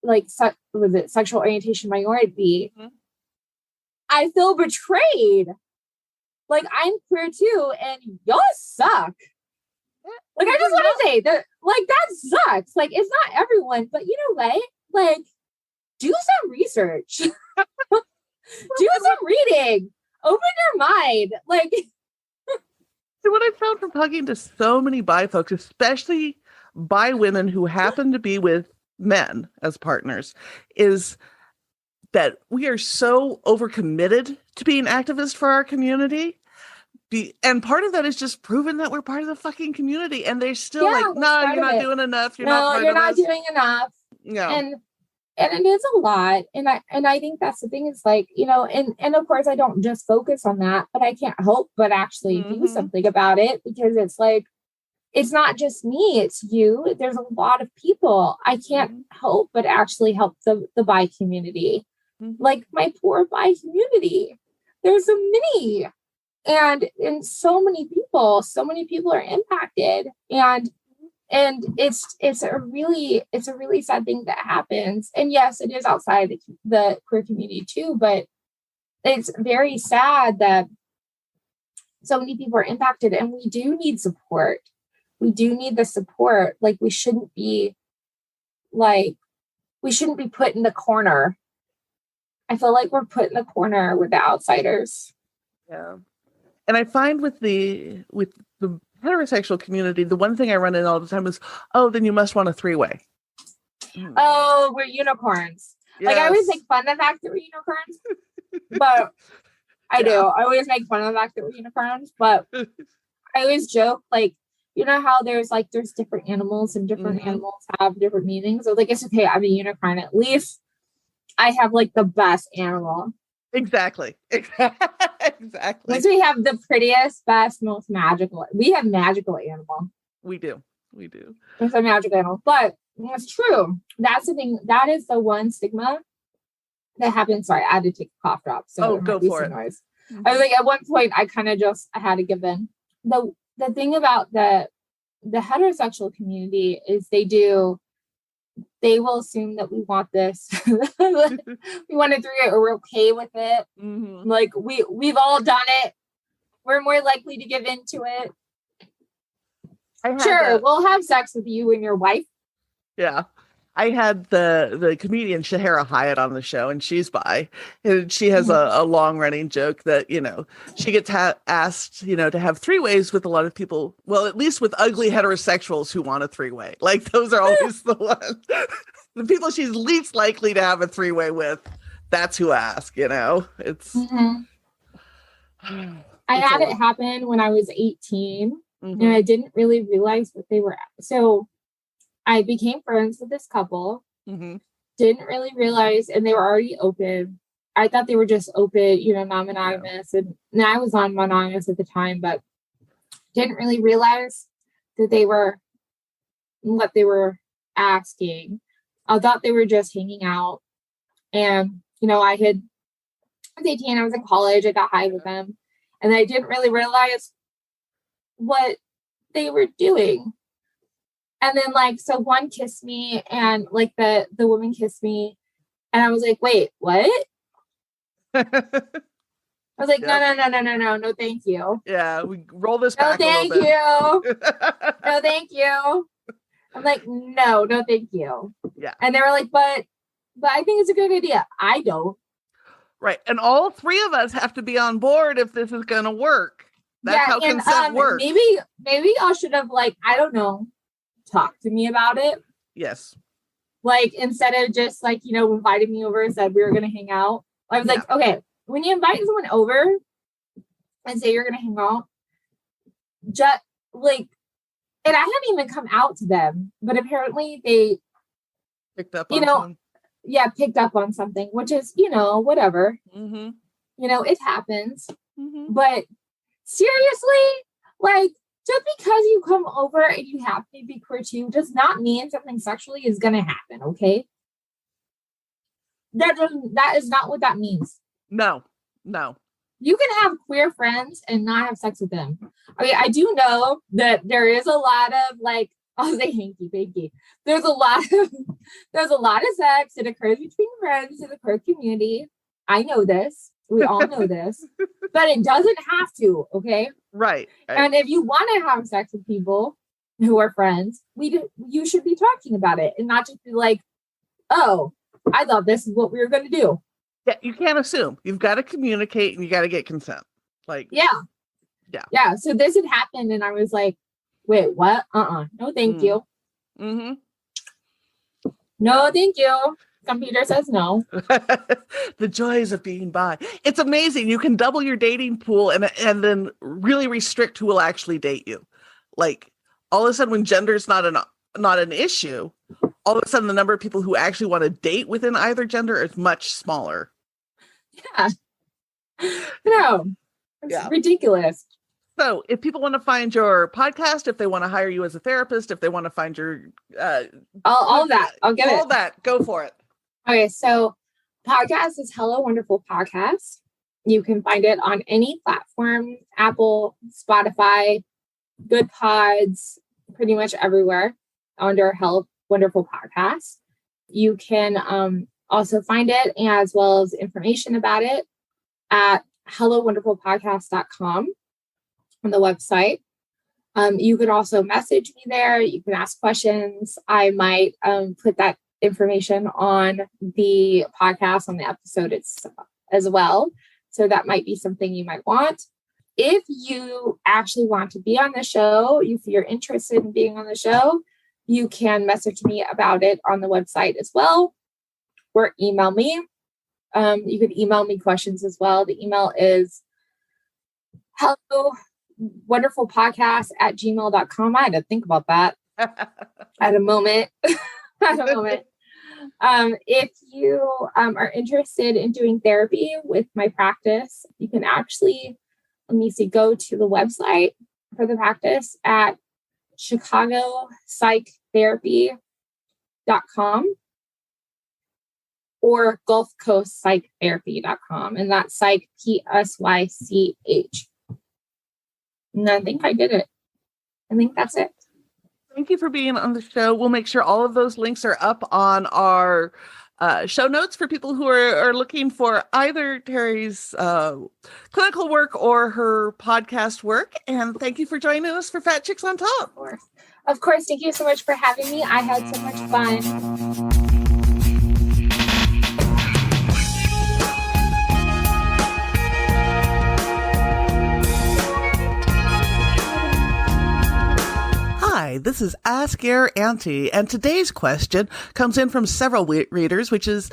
like, was it sexual orientation minority? Mm-hmm. I feel betrayed. Like, I'm queer too, and y'all suck. Like, I just want to say that, like, that sucks. Like, it's not everyone, but you know what? Like, do some research. Do some reading. Open your mind. Like, so what I found from talking to so many bi folks, especially bi women who happen to be with men as partners, is that we are so overcommitted to being activists for our community. And part of that is just proving that we're part of the fucking community. And they're still like, no, you're not doing enough. You're not doing enough. No. And it is a lot. And I think that's the thing, is like, you know, and of course I don't just focus on that, but I can't help but actually do something about it, because it's like, it's not just me, it's you. There's a lot of people. I can't help but actually help the bi community. Like, my poor bi community. There's so many. And so many people are impacted, and it's a really sad thing that happens. And yes, it is outside the queer community too, but it's very sad that so many people are impacted, and we do need support. We do need the support. Like, we shouldn't be put in the corner. I feel like we're put in the corner with the outsiders. Yeah. And I find with the heterosexual community, the one thing I run in all the time is, oh, then you must want a three-way. Oh, we're unicorns. Yes. Like, I always make fun of the fact that we're unicorns, but I always make fun of the fact that we're unicorns, but I always joke, like, you know how there's different animals, and different animals have different meanings. So, like, it's okay, I'm a unicorn. At least I have, like, the best animal. Exactly. Once we have the prettiest, best, most magical, we have magical animal. We do. It's a magical animal, but it's true. That's the thing. That is the one stigma that happens. Sorry, I had to take a cough drop. So go for it. Noise. I was like, at one point, I kind of I had to give in. The thing about the heterosexual community is they will assume that we want this. We want it through it, or we're okay with it. Like, we've all done it. We're more likely to give into it. Sure, we'll have sex with you and your wife. Yeah. I had the comedian Shahara Hyatt on the show, and she's bi, and she has a long running joke that, you know, she gets asked, you know, to have three-ways with a lot of people. Well, at least with ugly heterosexuals who want a three-way. Like, those are always the ones, the people she's least likely to have a three-way with. That's who ask, you know. It's. I had it happen when I was 18, and I didn't really realize what they were. So I became friends with this couple, didn't really realize, and they were already open. I thought they were just open, you know, non-monogamous. And I was non-monogamous at the time, but didn't really realize that they were what they were asking. I thought they were just hanging out. And, you know, I was 18, I was in college, I got high with them. And I didn't really realize what they were doing. And then, like, so one kissed me, and like the woman kissed me, and I was like, wait, what? I was like, no, thank you. Yeah, we roll this back a little bit. No, thank you. I'm like, no, thank you. Yeah. And they were like, but I think it's a good idea. I don't. Right. And all three of us have to be on board if this is going to work. That's how consent works. Maybe I should have, like, I don't know, talk to me about it. Yes. Like, instead of just, like, you know, inviting me over and said we were going to hang out. I was like, okay, when you invite someone over and say you're going to hang out, just like, and I hadn't even come out to them, but apparently they picked up on picked up on something, which is, you know, whatever. You know, it happens. But seriously, like, just because you come over and you happen to be queer too does not mean something sexually is going to happen. Okay. That is not what that means. No. You can have queer friends and not have sex with them. I mean, I do know that there is a lot of like, I'll say hanky panky. There's a lot of sex that occurs between friends in the queer community. I know this. We all know this, but it doesn't have to. Okay. Right. And if you want to have sex with people who are friends, you should be talking about it and not just be like, oh, I thought this is what we were going to do. Yeah, you can't assume. You've got to communicate and you got to get consent. Like, yeah. So this had happened, and I was like, "Wait, what? No, thank you. Mm-hmm. No, thank you." Computer says no. The joys of being bi. It's amazing. You can double your dating pool and then really restrict who will actually date you. Like all of a sudden, when gender is not an issue, all of a sudden the number of people who actually want to date within either gender is much smaller. Yeah. No, it's ridiculous. So if people want to find your podcast, if they want to hire you as a therapist, if they want to find your all of that, I'll get all that, go for it. Okay, so podcast is Hello Wonderful Podcast. You can find it on any platform, Apple, Spotify, Good Pods, pretty much everywhere under Hello Wonderful Podcast. You can also find it as well as information about it at hellowonderfulpodcast.com on the website. You can also message me there. You can ask questions. I might put that information on the podcast, on the episode as well. So that might be something you might want. If you actually want to be on the show, if you're interested in being on the show, you can message me about it on the website as well, or email me. You could email me questions as well. The email is hellowonderfulpodcast@gmail.com. I had to think about that at a moment. If you are interested in doing therapy with my practice, you can actually, go to the website for the practice at chicagopsychtherapy.com or gulfcoastpsychtherapy.com. And that's psych, PSYCH. And I think I did it. I think that's it. Thank you for being on the show. We'll make sure all of those links are up on our show notes for people who are looking for either Terry's clinical work or her podcast work. And thank you for joining us for Fat Chicks on Top. Of course. Thank you so much for having me. I had so much fun. Hi, this is Ask Your Auntie, and today's question comes in from several readers, which is,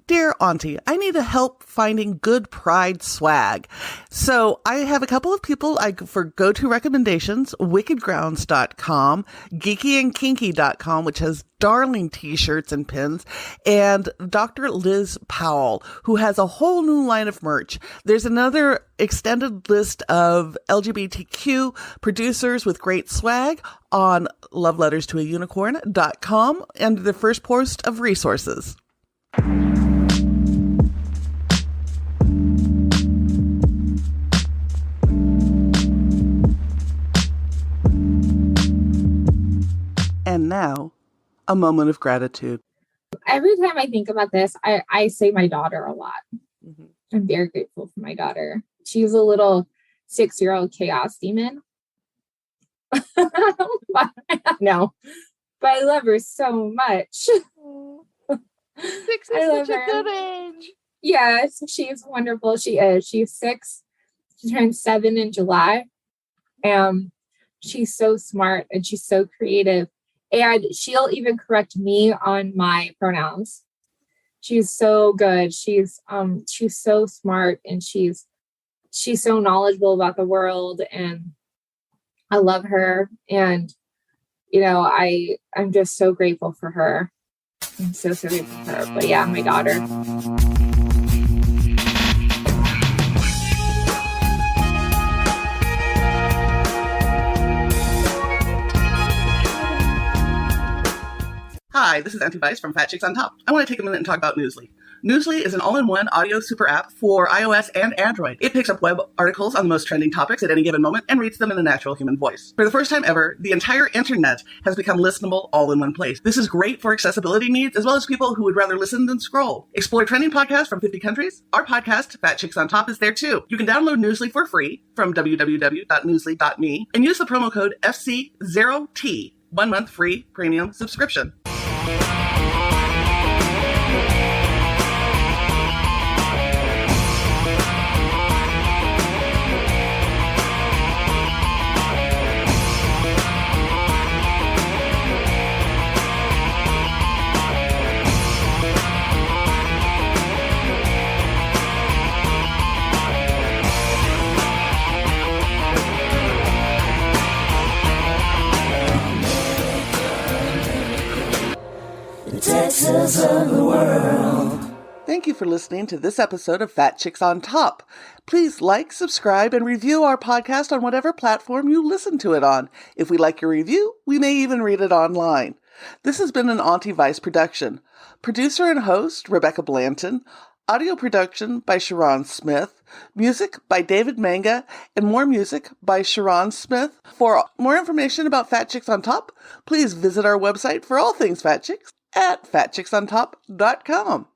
Dear Auntie, I need help finding good pride swag. So I have a couple of people for go-to recommendations, wickedgrounds.com, geekyandkinky.com, which has darling t-shirts and pins, and Dr. Liz Powell, who has a whole new line of merch. There's another extended list of LGBTQ producers with great swag on loveletterstoaunicorn.com and the first post of resources. And now, a moment of gratitude. Every time I think about this, I say my daughter a lot. Mm-hmm. I'm very grateful for my daughter. She's a little 6-year-old chaos demon. No, but I love her so much. 6 is such a good age. Yes, she's wonderful. She is. She's 6. She turned 7 in July. She's so smart and she's so creative. And she'll even correct me on my pronouns. She's so good. She's so smart and she's so knowledgeable about the world, and I love her. And I'm just so grateful for her. I'm so grateful for her. But yeah, my daughter. Hi, this is Auntie Vice from Fat Chicks on Top. I want to take a minute and talk about Newsly. Newsly is an all-in-one audio super app for iOS and Android. It picks up web articles on the most trending topics at any given moment and reads them in a natural human voice. For the first time ever, the entire internet has become listenable all in one place. This is great for accessibility needs as well as people who would rather listen than scroll. Explore trending podcasts from 50 countries. Our podcast, Fat Chicks on Top, is there too. You can download Newsly for free from www.newsly.me and use the promo code FC0T. 1 month free premium subscription. Texas of the world. Thank you for listening to this episode of Fat Chicks on Top. Please like, subscribe, and review our podcast on whatever platform you listen to it on. If we like your review, we may even read it online. This has been an Auntie Vice production. Producer and host, Rebecca Blanton. Audio production by Sharon Smith. Music by David Manga. And more music by Sharon Smith. For more information about Fat Chicks on Top, please visit our website for all things Fat Chicks at fatchicksontop.com.